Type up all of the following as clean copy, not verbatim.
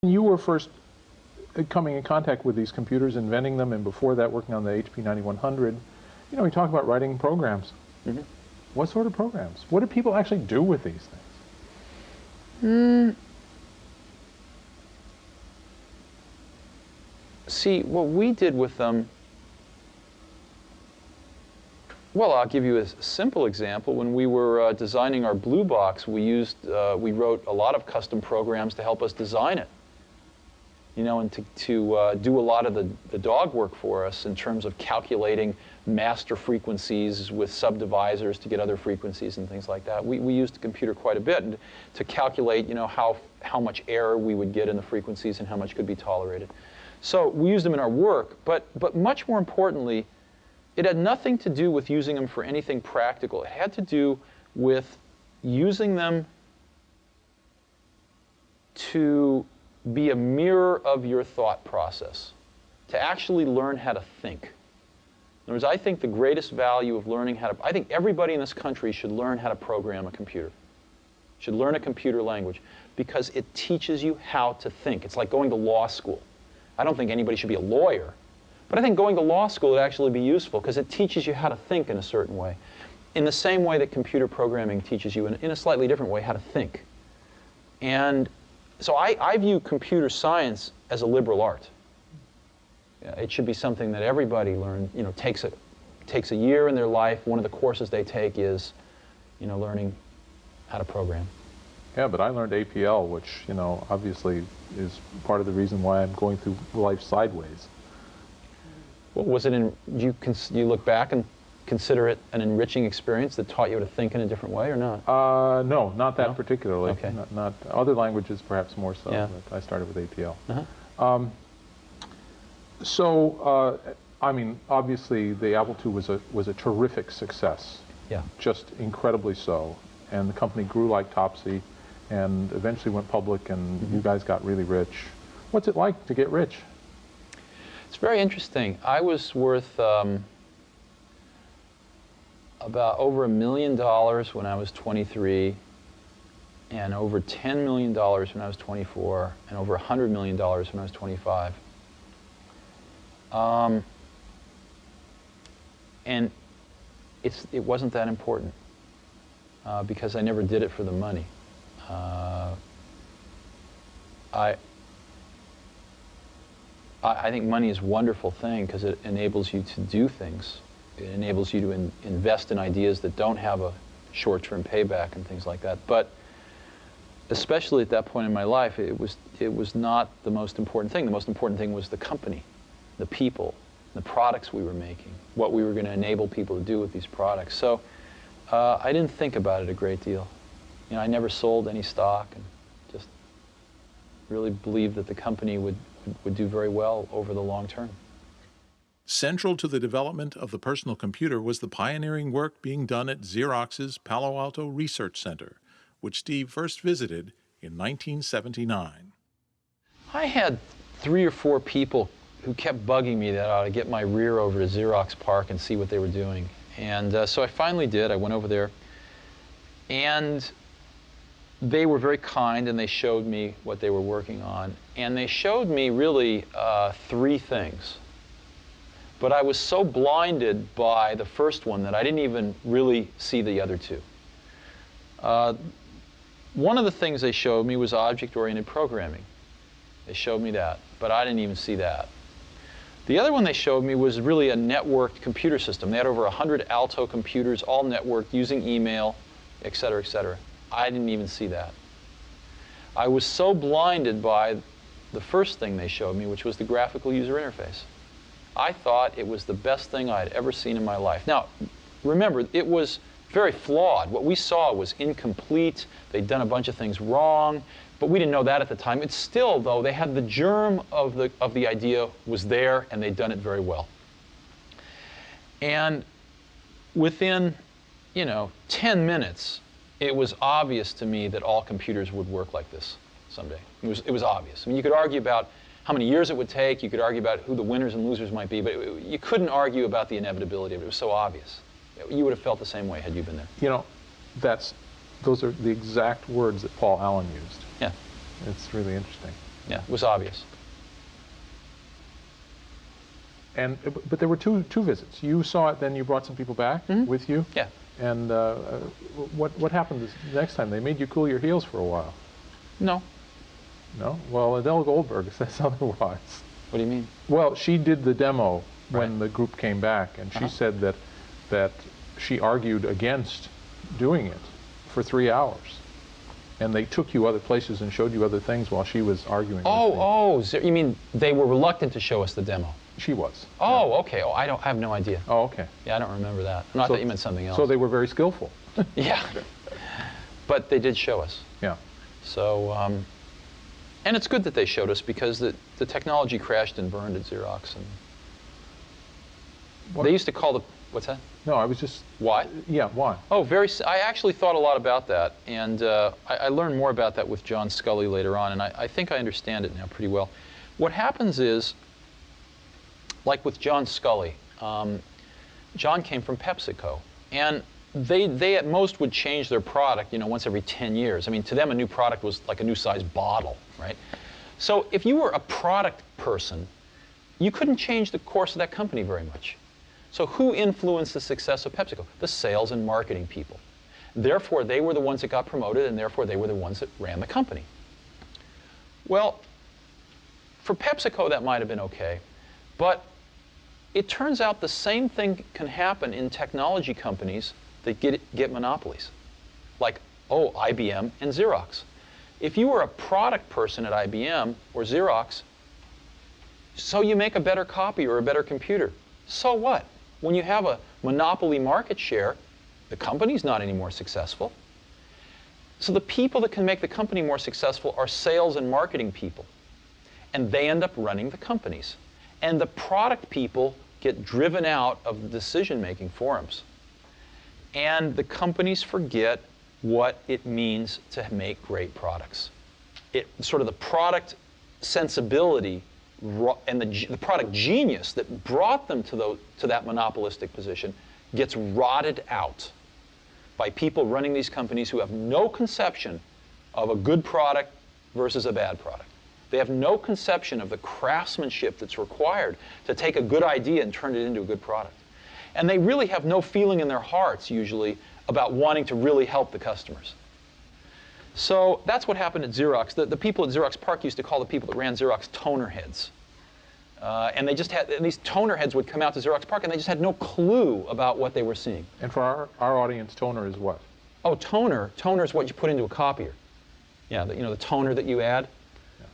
You were first coming in contact with these computers, inventing them, and before that working on the HP 9100. You know, we talk about writing programs. Mm-hmm. What sort of programs? What do people actually do with these things? See, what we did with them, well, I'll give you a simple example. When we were designing our Blue Box, we wrote a lot of custom programs to help us design it. You know, and to do a lot of the dog work for us in terms of calculating master frequencies with subdivisors to get other frequencies and things like that. We used the computer quite a bit to calculate, you know, how much error we would get in the frequencies and how much could be tolerated. So we used them in our work, but much more importantly, it had nothing to do with using them for anything practical. It had to do with using them to be a mirror of your thought process, to actually learn how to think. In other words, I think the greatest value of learning how to, I think everybody in this country should learn how to program a computer, should learn a computer language, because it teaches you how to think. It's like going to law school. I don't think anybody should be a lawyer, but I think going to law school would actually be useful because it teaches you how to think in a certain way, in the same way that computer programming teaches you in a slightly different way how to think. And so I view computer science as a liberal art. It should be something that everybody takes a year in their life. One of the courses they take is, you know, learning how to program. Yeah, but I learned APL, which, you know, obviously is part of the reason why I'm going through life sideways. Well, was it you look back and consider it an enriching experience that taught you to think in a different way, or not? No, not that particularly. Okay. Not other languages, perhaps more so. Yeah. But I started with APL. Uh-huh. I mean, obviously, the Apple II was a terrific success. Yeah. Just incredibly so. And the company grew like Topsy, and eventually went public, and you guys got really rich. What's it like to get rich? It's very interesting. I was worth about over $1 million when I was 23, and over $10 million when I was 24, and over $100 million when I was 25. And it wasn't that important because I never did it for the money. I think money is a wonderful thing because it enables you to do things. It enables you to invest in ideas that don't have a short-term payback and things like that. But especially at that point in my life, it was not the most important thing. The most important thing was the company, the people, the products we were making, what we were going to enable people to do with these products. So I didn't think about it a great deal. You know, I never sold any stock, and just really believed that the company would do very well over the long term. Central to the development of the personal computer was the pioneering work being done at Xerox's Palo Alto Research Center, which Steve first visited in 1979. I had 3 or 4 people who kept bugging me that I ought to get my rear over to Xerox PARC and see what they were doing. And so I finally did. I went over there, and they were very kind, and they showed me what they were working on. And they showed me really 3 things. But I was so blinded by the first one that I didn't even really see the other 2. One of the things they showed me was object-oriented programming. They showed me that, but I didn't even see that. The other one they showed me was really a networked computer system. They had over 100 Alto computers, all networked, using email, et cetera, et cetera. I didn't even see that. I was so blinded by the first thing they showed me, which was the graphical user interface. I thought it was the best thing I had ever seen in my life. Now, remember, it was very flawed. What we saw was incomplete. They'd done a bunch of things wrong, but we didn't know that at the time. It's still, though, they had the germ of the idea was there, and they'd done it very well. And within, 10 minutes, it was obvious to me that all computers would work like this someday. It was obvious. I mean, you could argue about how many years it would take. You could argue about who the winners and losers might be, but you couldn't argue about the inevitability of it. It was so obvious. You would have felt the same way had you been there. You know, those are the exact words that Paul Allen used. Yeah. It's really interesting. Yeah, it was obvious. But there were two visits. You saw it, then you brought some people back with you? Yeah. And what happened the next time? They made you cool your heels for a while. No. No? Well, Adele Goldberg says otherwise. What do you mean? Well, she did the demo when Right. the group came back, and she said that she argued against doing it for 3 hours. And they took you other places and showed you other things while she was arguing. You mean they were reluctant to show us the demo? She was. Oh, okay. Oh, I have no idea. Oh, okay. Yeah, I don't remember that. No, I thought you meant something else. So they were very skillful. Yeah. But they did show us. Yeah. So, and it's good that they showed us because the technology crashed and burned at Xerox. And they used to call the, what's that? No, I was just... Why? Yeah, why? Oh, I actually thought a lot about that, and I learned more about that with John Scully later on, and I think I understand it now pretty well. What happens is, like with John Scully, John came from PepsiCo, and they at most would change their product, once every 10 years. I mean, to them, a new product was like a new size bottle, right? So if you were a product person, you couldn't change the course of that company very much. So who influenced the success of PepsiCo? The sales and marketing people. Therefore, they were the ones that got promoted, and therefore they were the ones that ran the company. Well, for PepsiCo, that might have been okay, but it turns out the same thing can happen in technology companies that get monopolies, like, IBM and Xerox. If you were a product person at IBM or Xerox, so you make a better copy or a better computer. So what? When you have a monopoly market share, the company's not any more successful. So the people that can make the company more successful are sales and marketing people. And they end up running the companies. And the product people get driven out of the decision-making forums. And the companies forget what it means to make great products. Sort of the product sensibility and the product genius that brought them to that monopolistic position gets rotted out by people running these companies who have no conception of a good product versus a bad product. They have no conception of the craftsmanship that's required to take a good idea and turn it into a good product. And they really have no feeling in their hearts, usually, about wanting to really help the customers. So that's what happened at Xerox. The people at Xerox PARC used to call the people that ran Xerox toner heads. And these toner heads would come out to Xerox PARC, and they just had no clue about what they were seeing. And for our audience, toner is what? Oh, toner. Toner is what you put into a copier. Yeah, the toner that you add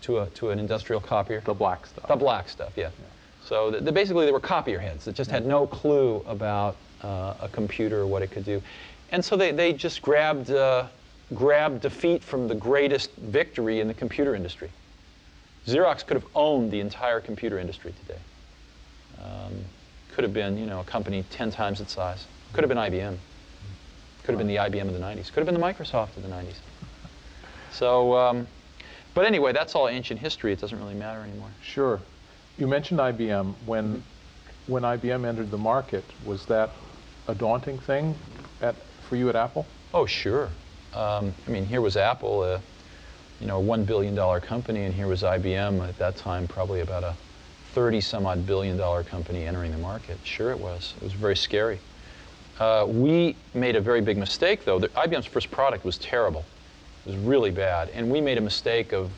to an industrial copier. The black stuff. The black stuff, yeah. So basically, they were copier heads that just had no clue about a computer or what it could do. And so they just grabbed defeat from the greatest victory in the computer industry. Xerox could have owned the entire computer industry today. Could have been, a company 10 times its size. Could have been IBM. Could have been the IBM of the 90s. Could have been the Microsoft of the 90s. So, but anyway, that's all ancient history. It doesn't really matter anymore. Sure. You mentioned IBM. When IBM entered the market, was that a daunting thing for you at Apple? Oh, sure. I mean, here was Apple, a $1 billion company, and here was IBM at that time, probably about a 30-some-odd billion-dollar company entering the market. Sure it was. It was very scary. We made a very big mistake, though. IBM's first product was terrible. It was really bad. And we made a mistake of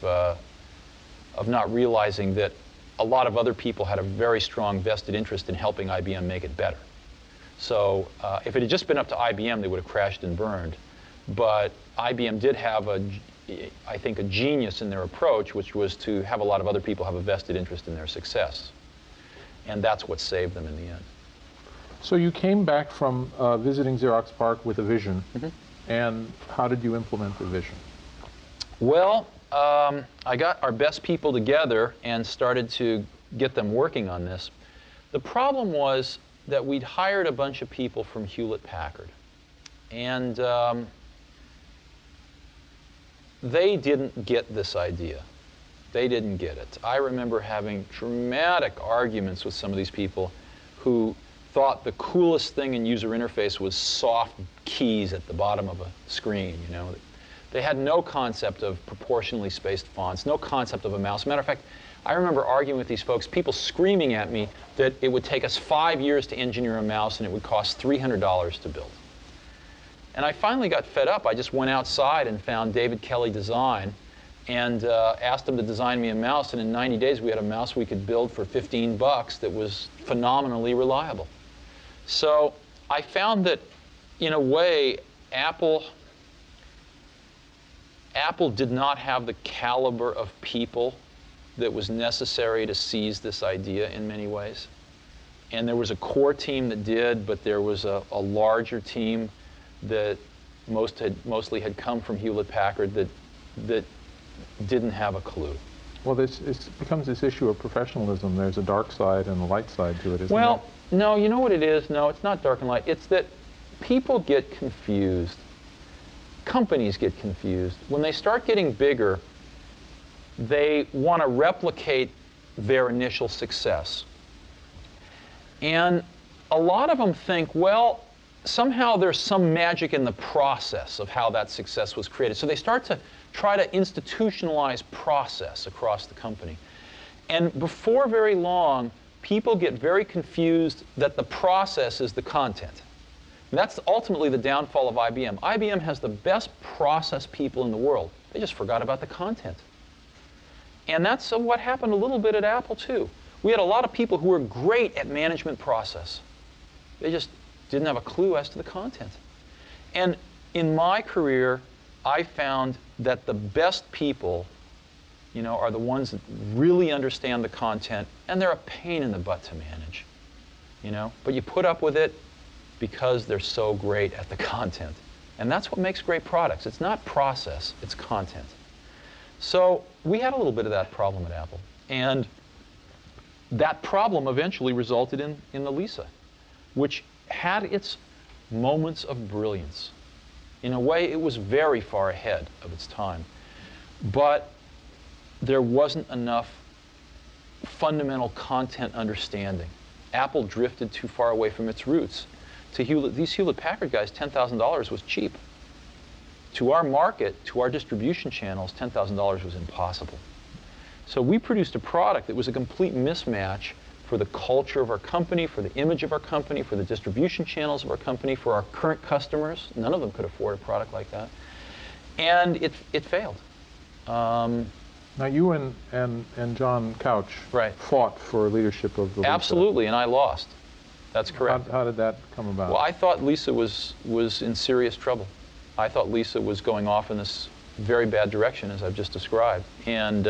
not realizing that a lot of other people had a very strong vested interest in helping IBM make it better. So if it had just been up to IBM, they would have crashed and burned. But IBM did have, I think, a genius in their approach, which was to have a lot of other people have a vested interest in their success. And that's what saved them in the end. So you came back from visiting Xerox PARC with a vision. Mm-hmm. And how did you implement the vision? Well, I got our best people together and started to get them working on this. The problem was that we'd hired a bunch of people from Hewlett-Packard. And they didn't get this idea. They didn't get it. I remember having dramatic arguments with some of these people who thought the coolest thing in user interface was soft keys at the bottom of a screen, They had no concept of proportionally spaced fonts, no concept of a mouse. Matter of fact, I remember arguing with these folks, people screaming at me that it would take us 5 years to engineer a mouse and it would cost $300 to build. And I finally got fed up. I just went outside and found David Kelly Design and asked him to design me a mouse, and in 90 days we had a mouse we could build for 15 bucks that was phenomenally reliable. So I found that, in a way, Apple did not have the caliber of people that was necessary to seize this idea in many ways. And there was a core team that did, but there was a larger team that mostly had come from Hewlett-Packard that didn't have a clue. Well, it becomes this issue of professionalism. There's a dark side and a light side to it, isn't Well, no, you know what it is? No, it's not dark and light. It's that people get confused. Companies get confused. When they start getting bigger, they want to replicate their initial success. And a lot of them think, well, somehow there's some magic in the process of how that success was created. So they start to try to institutionalize process across the company. And before very long, people get very confused that the process is the content. And that's ultimately the downfall of IBM. IBM has the best process people in the world. They just forgot about the content. And that's what happened a little bit at Apple, too. We had a lot of people who were great at management process. They just didn't have a clue as to the content. And in my career, I found that the best people, are the ones that really understand the content, and they're a pain in the butt to manage, But you put up with it because they're so great at the content. And that's what makes great products. It's not process, it's content. So we had a little bit of that problem at Apple. And that problem eventually resulted in the Lisa, which had its moments of brilliance. In a way, it was very far ahead of its time. But there wasn't enough fundamental content understanding. Apple drifted too far away from its roots. To these Hewlett-Packard guys, $10,000 was cheap. To our market, to our distribution channels, $10,000 was impossible. So we produced a product that was a complete mismatch for the culture of our company, for the image of our company, for the distribution channels of our company, for our current customers. None of them could afford a product like that. And it failed. Now you and John Couch fought for leadership of the Lisa. Absolutely, and I lost. That's correct. How did that come about? Well, I thought Lisa was in serious trouble. I thought Lisa was going off in this very bad direction, as I've just described. And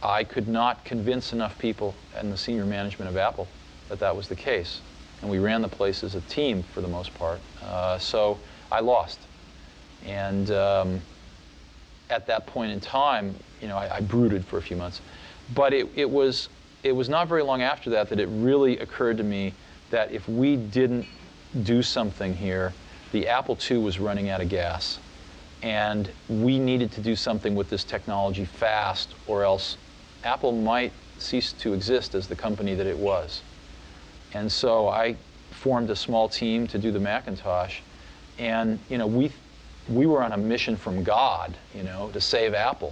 I could not convince enough people in the senior management of Apple that that was the case. And we ran the place as a team for the most part. So I lost. And at that point in time, I brooded for a few months. But it was not very long after that it really occurred to me that if we didn't do something here, the Apple II was running out of gas. And we needed to do something with this technology fast, or else Apple might cease to exist as the company that it was. And so I formed a small team to do the Macintosh. And we were on a mission from God, to save Apple.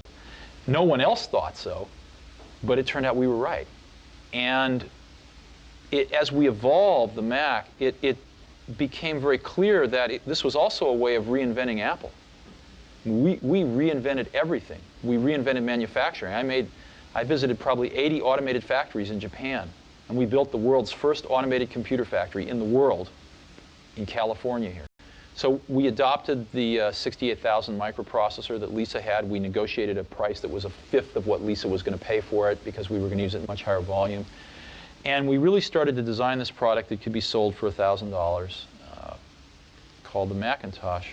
No one else thought so, but it turned out we were right. And as we evolved the Mac, it became very clear that this was also a way of reinventing Apple. We reinvented everything. We reinvented manufacturing. I visited probably 80 automated factories in Japan, and we built the world's first automated computer factory in the world in California here. So we adopted the 68,000 microprocessor that Lisa had. We negotiated a price that was a fifth of what Lisa was going to pay for it because we were going to use it in much higher volume. And we really started to design this product that could be sold for $1,000 called the Macintosh.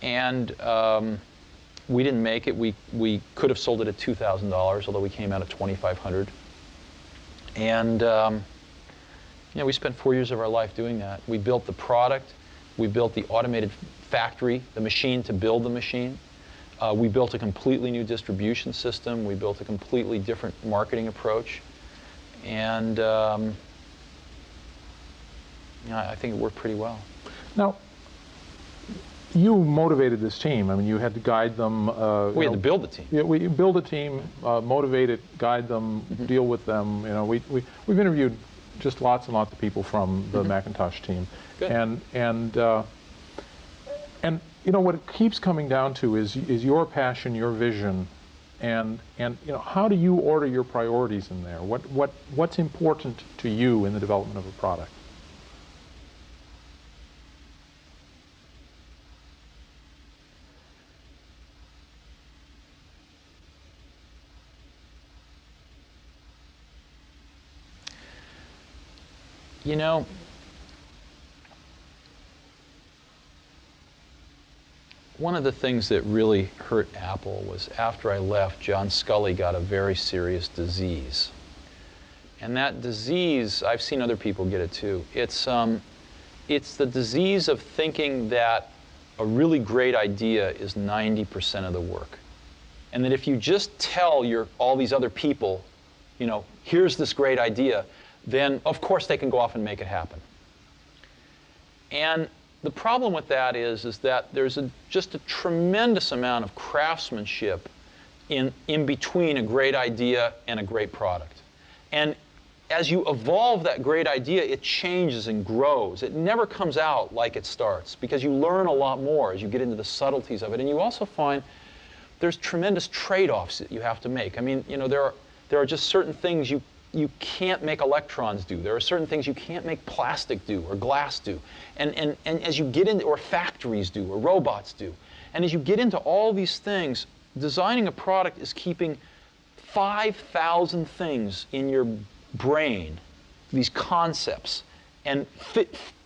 And we didn't make it. We could have sold it at $2,000, although we came out at $2,500. And we spent 4 years of our life doing that. We built the product. We built the automated factory, the machine to build the machine. We built a completely new distribution system. We built a completely different marketing approach. And I think it worked pretty well. Now, you motivated this team. I mean, you had to guide them. We had to build the team. Yeah, we build a team, motivate it, guide them, deal with them. You know, we've interviewed just lots and lots of people from the Macintosh team. Good. And you know, what it keeps coming down to is your passion, your vision, and you know, how do you order your priorities in there? What's important to you in the development of a product? You know, one of the things that really hurt Apple was after I left, John Sculley got a very serious disease. And that disease, I've seen other people get it too. It's the disease of thinking that a really great idea is 90% of the work. And that if you just tell all these other people, you know, here's this great idea, then of course they can go off and make it happen. And the problem with that is that there's just a tremendous amount of craftsmanship in between a great idea and a great product. And as you evolve that great idea, it changes and grows. It never comes out like it starts, because you learn a lot more as you get into the subtleties of it. And you also find there's tremendous trade-offs that you have to make. I mean, you know, there are just certain things you can't make electrons do. There are certain things you can't make plastic do or glass do. And as you get into, or factories do, or robots do. And as you get into all these things, designing a product is keeping 5,000 things in your brain, these concepts, and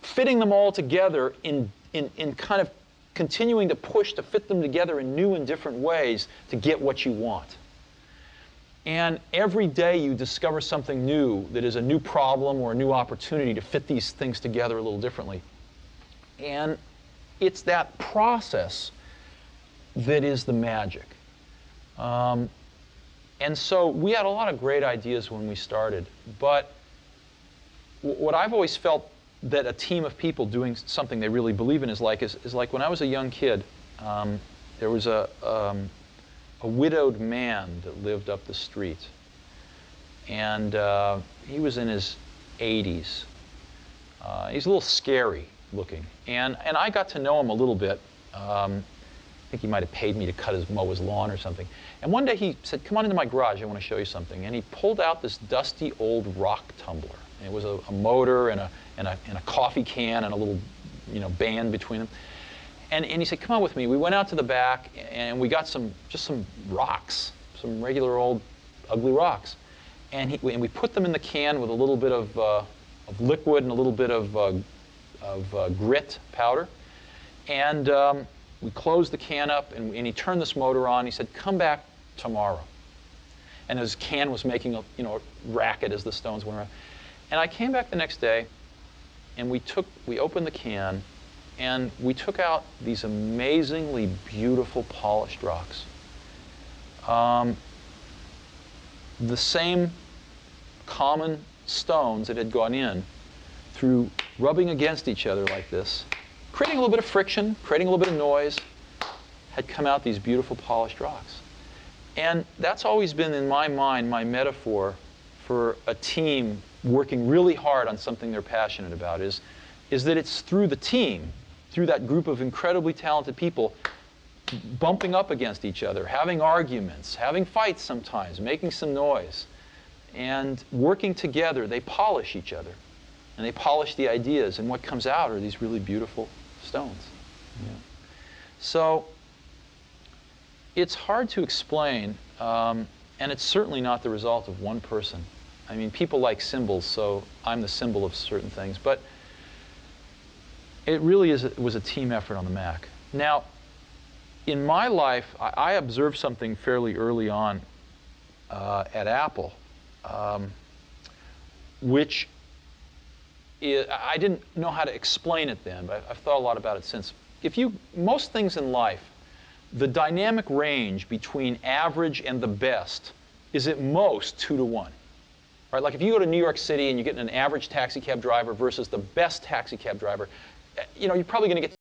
fitting them all together in kind of continuing to push to fit them together in new and different ways to get what you want. And every day you discover something new that is a new problem or a new opportunity to fit these things together a little differently. And it's that process that is the magic. And so we had a lot of great ideas when we started, but what I've always felt that a team of people doing something they really believe in is like when I was a young kid, there was a widowed man that lived up the street. And he was in his 80s. He's a little scary looking. And I got to know him a little bit. I think he might have paid me to mow his lawn or something. And one day he said, "Come on into my garage, I want to show you something." And he pulled out this dusty old rock tumbler. And it was a motor and a coffee can and a little, you know, band between them. And he said, "Come on with me." We went out to the back and we got just some rocks, some regular old ugly rocks. And we put them in the can with a little bit of liquid and a little bit of grit powder. And we closed the can up and he turned this motor on. He said, "Come back tomorrow." And his can was making a racket as the stones went around. And I came back the next day and we opened the can. And we took out these amazingly beautiful polished rocks. The same common stones that had gone in through rubbing against each other like this, creating a little bit of friction, creating a little bit of noise, had come out these beautiful polished rocks. And that's always been, in my mind, my metaphor for a team working really hard on something they're passionate about, is that it's through the team, through that group of incredibly talented people, bumping up against each other, having arguments, having fights sometimes, making some noise, and working together, they polish each other. And they polish the ideas, and what comes out are these really beautiful stones. Yeah. So it's hard to explain, and it's certainly not the result of one person. I mean, people like symbols, so I'm the symbol of certain things, but it really was a team effort on the Mac. Now, in my life, I observed something fairly early on at Apple, which I didn't know how to explain it then, but I've thought a lot about it since. Most things in life, the dynamic range between average and the best is at most 2 to 1. Right? Like if you go to New York City and you get an average taxi cab driver versus the best taxi cab driver, you know, you're probably going to get